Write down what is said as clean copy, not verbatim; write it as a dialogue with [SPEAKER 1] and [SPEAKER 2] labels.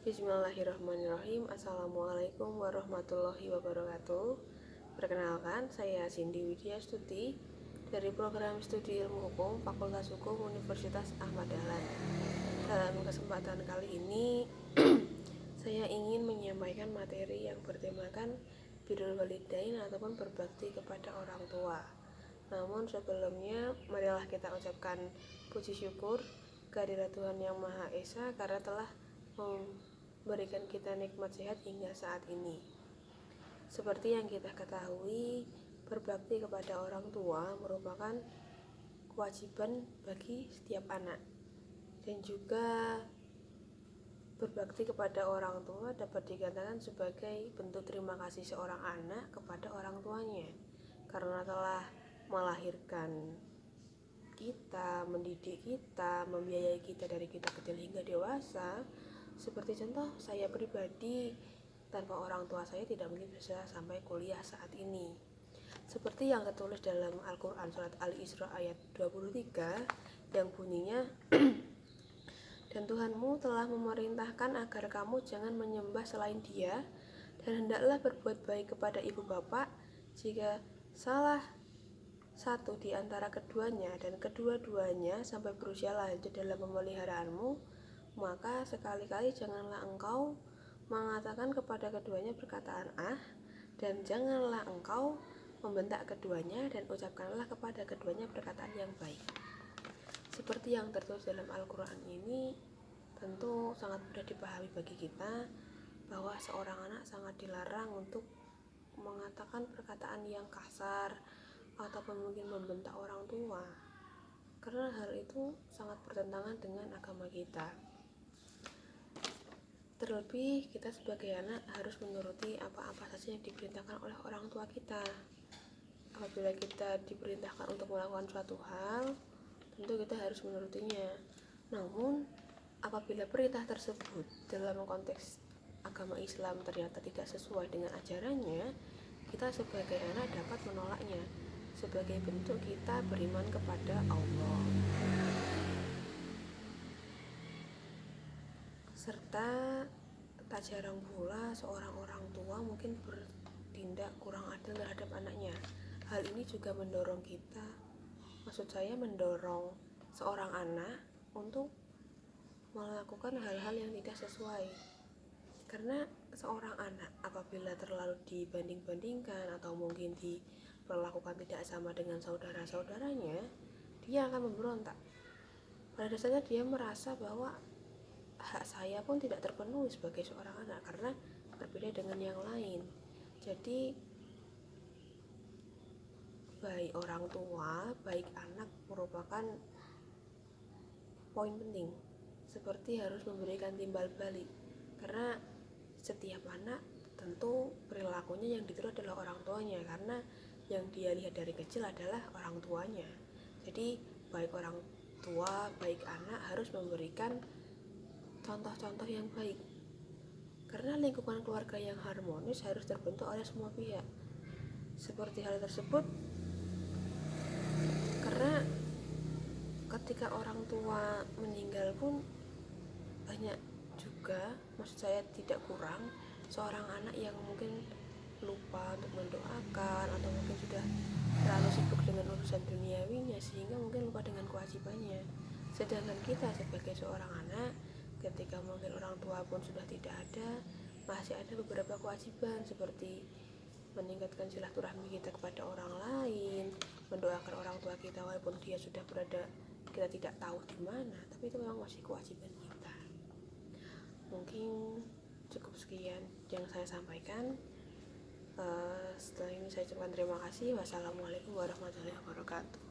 [SPEAKER 1] Bismillahirrahmanirrahim. Assalamualaikum warahmatullahi wabarakatuh. Perkenalkan, saya Cindy Widya Stuti dari program studi ilmu hukum Fakultas Hukum Universitas Ahmad Dahlan. Dalam kesempatan kali ini saya ingin menyampaikan materi yang bertemakan birrul walidain ataupun berbakti kepada orang tua. Namun sebelumnya marilah kita ucapkan puji syukur kehadirat Tuhan Yang Maha Esa karena telah memberikan kita nikmat sehat hingga saat ini. Seperti yang kita ketahui, berbakti kepada orang tua merupakan kewajiban bagi setiap anak. Dan juga berbakti kepada orang tua dapat dikatakan sebagai bentuk terima kasih seorang anak kepada orang tuanya karena telah melahirkan kita, mendidik kita, membiayai kita dari kita kecil hingga dewasa. Seperti contoh, saya pribadi tanpa orang tua saya tidak mungkin bisa sampai kuliah saat ini. Seperti yang tertulis dalam Al-Quran surat Al-Isra ayat 23 yang bunyinya dan Tuhanmu telah memerintahkan agar kamu jangan menyembah selain Dia dan hendaklah berbuat baik kepada ibu bapak jika salah satu di antara keduanya dan kedua-duanya sampai berusia lanjut dalam pemeliharaanmu, maka sekali-kali janganlah engkau mengatakan kepada keduanya perkataan dan janganlah engkau membentak keduanya dan ucapkanlah kepada keduanya perkataan yang baik. Seperti yang tertulis dalam Al-Quran ini tentu sangat mudah dipahami bagi kita bahwa seorang anak sangat dilarang untuk mengatakan perkataan yang kasar ataupun mungkin membentak orang tua, karena hal itu sangat bertentangan dengan agama kita. Terlebih kita sebagai anak harus menuruti apa-apa saja yang diperintahkan oleh orang tua kita. Apabila kita diperintahkan untuk melakukan suatu hal, tentu kita harus menurutinya. Namun apabila perintah tersebut dalam konteks agama Islam ternyata tidak sesuai dengan ajarannya, kita sebagai anak dapat menolaknya sebagai bentuk kita beriman kepada Allah. Serta tak jarang pula seorang orang tua mungkin bertindak kurang adil terhadap anaknya. Hal ini juga mendorong kita, mendorong seorang anak untuk melakukan hal-hal yang tidak sesuai. Karena seorang anak apabila terlalu dibanding-bandingkan atau mungkin diperlakukan tidak sama dengan saudara-saudaranya, dia akan memberontak. Pada dasarnya dia merasa bahwa hak saya pun tidak terpenuhi sebagai seorang anak karena berbeda dengan yang lain. Jadi baik orang tua, baik anak merupakan poin penting. Seperti harus memberikan timbal balik, karena setiap anak tentu perilakunya yang ditiru adalah orang tuanya, karena yang dia lihat dari kecil adalah orang tuanya. Jadi baik orang tua, baik anak harus memberikan contoh-contoh yang baik, karena lingkungan keluarga yang harmonis harus terbentuk oleh semua pihak. Seperti hal tersebut karena ketika orang tua meninggal pun banyak juga, maksud saya tidak kurang, seorang anak yang mungkin lupa untuk mendoakan atau mungkin sudah terlalu sibuk dengan urusan duniawinya sehingga mungkin lupa dengan kewajibannya. Sedangkan kita sebagai seorang anak, ketika mungkin orang tua pun sudah tidak ada, masih ada beberapa kewajiban seperti meningkatkan silaturahmi kita kepada orang lain, mendoakan orang tua kita walaupun dia sudah berada kita tidak tahu di mana, tapi itu memang masih kewajiban kita. Mungkin cukup sekian yang saya sampaikan. Setelah ini saya ucapkan terima kasih. Wassalamualaikum warahmatullahi wabarakatuh.